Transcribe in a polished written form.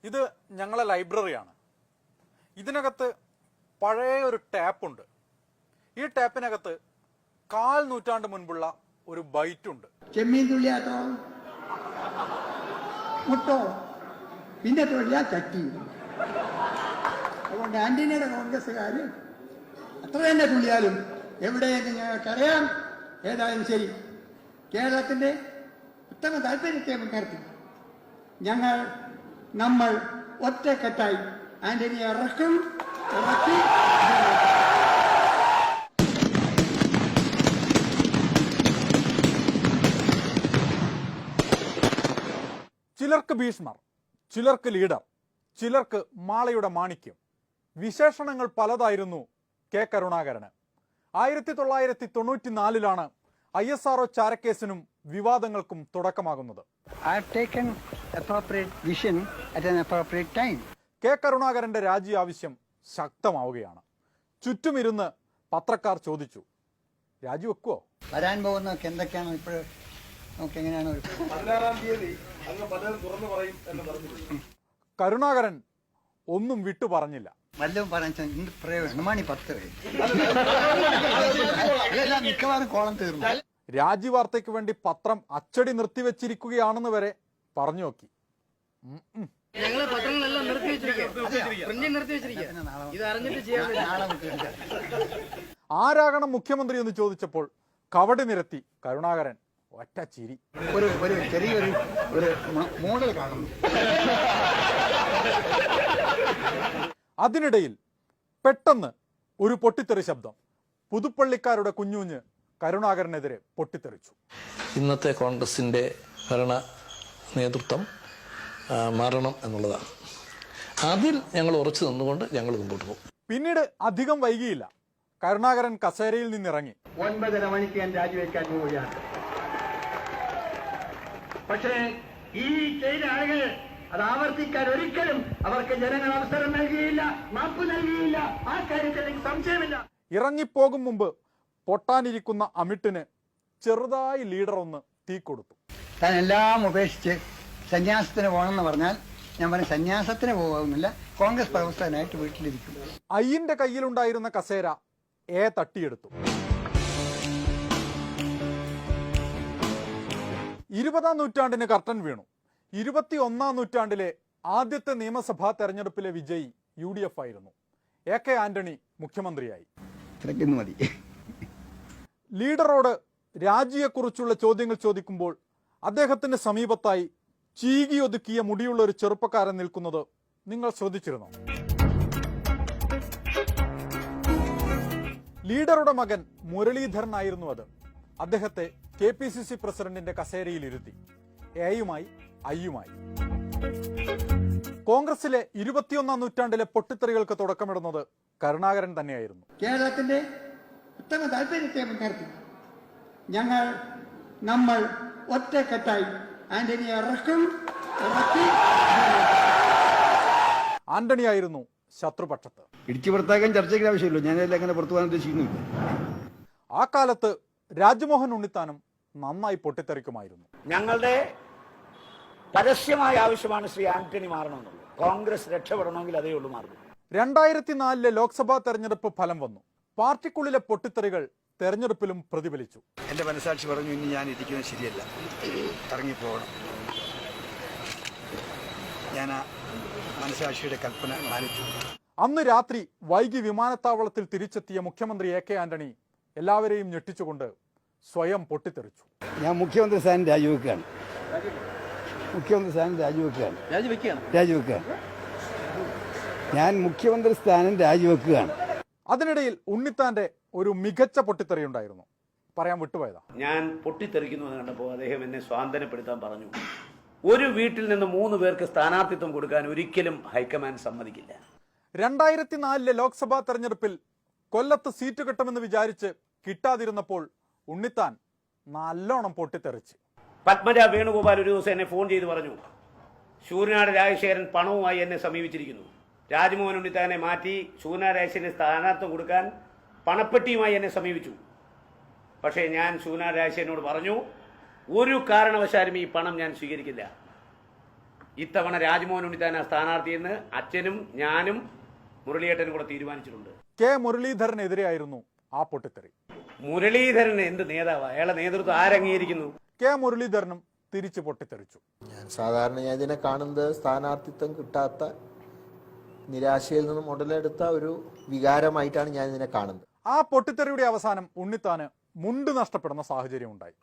ഇത് ഞങ്ങളെ ലൈബ്രറിയാണ്. ഇതിനകത്ത് പഴയ ഒരു ടാപ്പുണ്ട്. ഈ ടാപ്പിനകത്ത് 1/4 നൂറ്റാണ്ട് മുൻപുള്ള ഒരു ബൈറ്റുണ്ട്. ചെമ്മീൻ തുള്ളിയാട്ടോ മുട്ടോ പിന്നെ തുള്ളിയാ ചട്ടി. അതുകൊണ്ട് ആന്റണിയുടെ കോൺഗ്രസ്സുകാർ അത്ര തന്നെ തുള്ളിയാലും എവിടെയെന്ന് ഞങ്ങൾക്കറിയാം. ഏതായാലും ശരി, കേരളത്തിന്റെ ഉത്തമ താല്പര്യത്തെ മുൻനിർത്തി നമ്മൾ ഒറ്റക്കെട്ടായി ആന്റണിയെ ഇറക്കി ചിലർക്ക് ഭീഷ്മർ, ചിലർക്ക് ലീഡർ, ചിലർക്ക് മാളയുടെ മാണിക്യം. വിശേഷണങ്ങൾ പലതായിരുന്നു കെ കരുണാകരന്. 1994 ISRO ചാരക്കേസിനും വിവാദങ്ങൾക്കും തുടക്കമാകുന്നത്. കെ കരുണാകരന്റെ രാജി ആവശ്യം ശക്തമാവുകയാണ്. ചുറ്റുമിരുന്ന് പത്രക്കാർ ചോദിച്ചു, രാജിവെക്കുവോ? വരാൻ പോകുന്നതൊക്കെ എന്തൊക്കെയാണോ ഇപ്പോഴും നമുക്ക് എങ്ങനെയാണ്? 16-ാം തീയതി അങ്ങ് പലരും തുറന്നു പറയും എന്ന് പറഞ്ഞു. കരുണാകരൻ ഒന്നും വിട്ടു പറഞ്ഞില്ല. വല്ലതും പറയാൻ മണി 10 മിക്കവാറും കോളം തീർന്നു. രാജി വാർത്തയ്ക്ക് വേണ്ടി പത്രം അച്ചടി നിർത്തിവെച്ചിരിക്കുകയാണെന്ന് വരെ പറഞ്ഞു നോക്കി. ഞങ്ങള് പത്രങ്ങളെല്ലാം ഇത് അറിഞ്ഞിട്ട് ആരാകണം മുഖ്യമന്ത്രി എന്ന് ചോദിച്ചപ്പോൾ കവടി നിരത്തി കരുണാകരൻ ഒറ്റ ചിരി. ഒരു ചെറിയൊരു മോഡൽ കാണുന്നു. അതിനിടയിൽ പെട്ടെന്ന് ഒരു പൊട്ടിത്തെറി ശബ്ദം. പുതുപ്പള്ളിക്കാരുടെ കുഞ്ഞുഞ്ഞ് കരുണാകരനെതിരെ പൊട്ടിത്തെറിച്ചു. ഇന്നത്തെ കോൺഗ്രസിൻ്റെ ഭരണ നേതൃത്വം മാറണം എന്നുള്ളതാണ്. അതിൽ ഞങ്ങൾ ഉറച്ചു നിന്നുകൊണ്ട് ഞങ്ങൾ മുമ്പോട്ട് പോകും. പിന്നീട് അധികം വൈകിയില്ല. കരുണാകരൻ കസേരയിൽ നിന്നിറങ്ങി. 9:30 മണിക്ക് ഞാൻ രാജിവെക്കാൻ പോവുകയാണ്. പക്ഷേ ഈ ചെയ്ത ആളുകൾ അത് ആവർത്തിക്കാൻ ഒരിക്കലും അവർക്ക് ജനങ്ങൾ അവസരം നൽകിയില്ല, മാപ്പ് നൽകിയില്ല. ആ കാര്യത്തിൽ എനിക്ക് സംശയമില്ല. ഇറങ്ങിപ്പോകും മുമ്പ് പൊട്ടാനിരിക്കുന്ന അമിട്ടിന് ചെറുതായി ലീഡർ ഒന്ന് തീ കൊടുത്തു. താൻ എല്ലാം ഉപേക്ഷിച്ച് സന്യാസത്തിന് പോകണമെന്ന് പറഞ്ഞാൽ ഞാൻ പറഞ്ഞ സന്യാസത്തിന് പോകുന്നില്ല, കോൺഗ്രസ് പ്രവർത്തകനായിട്ട് വീട്ടിലിരിക്കും. അയ്യന്റെ കയ്യിലുണ്ടായിരുന്ന കസേര തട്ടിയെടുത്തു. 20-ാം നൂറ്റാണ്ടിന് കർട്ടൻ വീണു. 21-ാം നൂറ്റാണ്ടിലെ ആദ്യത്തെ നിയമസഭാ തെരഞ്ഞെടുപ്പിലെ വിജയി UDF ആയിരുന്നു. AK ആന്റണി മുഖ്യമന്ത്രിയായി. മതി. ലീഡറോട് രാജിയെക്കുറിച്ചുള്ള ചോദ്യങ്ങൾ ചോദിക്കുമ്പോൾ അദ്ദേഹത്തിന് സമീപത്തായി ചീകിയൊതുക്കിയ മുടിയുള്ള ഒരു ചെറുപ്പക്കാരൻ നിൽക്കുന്നത് നിങ്ങൾ ശ്രദ്ധിച്ചിരുന്നോ? ലീഡറുടെ മകൻ മുരളീധരനായിരുന്നു അത്. അദ്ദേഹത്തെ KPCC പ്രസിഡന്റിന്റെ കസേരയിൽ ഇരുത്തി. എയുമായി ഐയുമായി. കോൺഗ്രസിലെ 21-ാം നൂറ്റാണ്ടിലെ പൊട്ടിത്തെറികൾക്ക് തുടക്കമിടുന്നത് കരുണാകരൻ തന്നെയായിരുന്നു. കേരളത്തിന്റെ ഉത്തമ താല്പര്യത്തെ മുൻനിർത്തി നമ്മൾ ഒറ്റക്കെട്ടായി ആന്റണിയെ ഇറക്കി. ആന്റണിയായിരുന്നു ശത്രുപക്ഷത്ത്. ഇടിച്ചു പുറത്താക്കാൻ ചർച്ചയ്ക്ക് ആവശ്യമില്ല. ഞാനെല്ലാം അങ്ങനെ പുറത്തു പോകാൻ ഉദ്ദേശിക്കുന്നില്ല. ആ കാലത്ത് രാജ്മോഹൻ ഉണ്ണിത്താനും നന്നായി പൊട്ടിത്തെറിക്കുമായിരുന്നു. ഞങ്ങളുടെ പരസ്യമായ ആവശ്യമാണ് ശ്രീ ആന്റണി മാറണമെന്നുള്ളത്. കോൺഗ്രസ് രക്ഷപ്പെടണമെങ്കിൽ അതേ ഉള്ളൂ മാർഗം. 2004 ലോക്സഭാ തെരഞ്ഞെടുപ്പ് ഫലം വന്നു. പാർട്ടിക്കുള്ളിലെ പൊട്ടിത്തെറികൾ തെരഞ്ഞെടുപ്പിലും പ്രതിഫലിച്ചു. എന്റെ മനസാക്ഷി പറഞ്ഞു, ഇനി ഞാൻ ഇരിക്കുന്നത് ശരിയല്ല, ഇറങ്ങിപ്പോകണം. ഞാൻ ആ മനസാക്ഷിയുടെ കൽപ്പന മാനിച്ചു. അന്ന് രാത്രി വൈകി വിമാനത്താവളത്തിൽ തിരിച്ചെത്തിയ മുഖ്യമന്ത്രി AK ആന്റണി എല്ലാവരെയും ഞെട്ടിച്ചുകൊണ്ട് സ്വയം പൊട്ടിത്തെറിച്ചു. ഞാൻ മുഖ്യമന്ത്രി സ്ഥാനം രാജിവെക്കുകയാണ്. ഞാൻ മുഖ്യമന്ത്രി സ്ഥാനം രാജിവെക്കുകയാണ്. അതിനിടയിൽ ഉണ്ണിത്താന്റെ ഒരു മികച്ച പൊട്ടിത്തെറി ഉണ്ടായിരുന്നു. പറയാൻ വിട്ടുപോയതാ. ഞാൻ പൊട്ടിത്തെറിക്കുന്നു എന്ന് കണ്ടപ്പോൾ അദ്ദേഹം എന്നെ സ്വാന്തനപ്പെടുത്താൻ പറഞ്ഞു. ഒരു വീട്ടിൽ നിന്ന് 3 പേർക്ക് സ്ഥാനാർത്ഥിത്വം കൊടുക്കാൻ ഒരിക്കലും ഹൈക്കമാൻഡ് സമ്മതിക്കില്ല. 2004 ലോക്സഭാ തെരഞ്ഞെടുപ്പിൽ കൊല്ലത്ത് സീറ്റ് കിട്ടുമെന്ന് വിചാരിച്ച് കിട്ടാതിരുന്നപ്പോൾ ഉണ്ണിത്താൻ നല്ലോണം പൊട്ടിത്തെറിച്ച്. പത്മജ വേണുഗോപാൽ ഒരു ദിവസം എന്നെ ഫോൺ ചെയ്ത് പറഞ്ഞു, ശൂരനാട് രാജശേഖരൻ പണവുമായി എന്നെ സമീപിച്ചിരിക്കുന്നു. രാജ്മോഹൻ ഉണ്ണിത്താനെ മാറ്റി ശൂരനാട് രാജശേഖരന് സ്ഥാനാർത്ഥിത്വം കൊടുക്കാൻ പണപ്പെട്ടിയുമായി എന്നെ സമീപിച്ചു. പക്ഷേ ഞാൻ ശൂരനാട് രാജശേഖരനോട് പറഞ്ഞു, ഒരു കാരണവശാലും ഈ പണം ഞാൻ സ്വീകരിക്കില്ല. ഇത്തവണ രാജ്മോഹൻ ഉണ്ണിത്താനാ സ്ഥാനാർത്ഥിയെന്ന് അച്ഛനും ഞാനും മുരളിയേട്ടനും കൂടെ തീരുമാനിച്ചിട്ടുണ്ട്. കെ മുരളീധരനെതിരെയായിരുന്നു ആ പൊട്ടിത്തെറി. മുരളീധരൻ എന്ത് നേതാവാ? അയാളെ നേതൃത്വം ആരംഗീകരിക്കുന്നു? കെ മുരളീധരനും തിരിച്ചു പൊട്ടിത്തെറിച്ചു. ഞാൻ ഇതിനെ കാണുന്നത് സ്ഥാനാർത്ഥിത്വം കിട്ടാത്ത നിരാശയിൽ നിന്നും ഉടലെടുത്ത ഒരു വികാരമായിട്ടാണ് ഞാൻ ഇതിനെ കാണുന്നത്. ആ പൊട്ടിത്തെറിയുടെ അവസാനം ഉണ്ണിത്താന് മുണ്ട് നഷ്ടപ്പെടുന്ന സാഹചര്യം ഉണ്ടായി.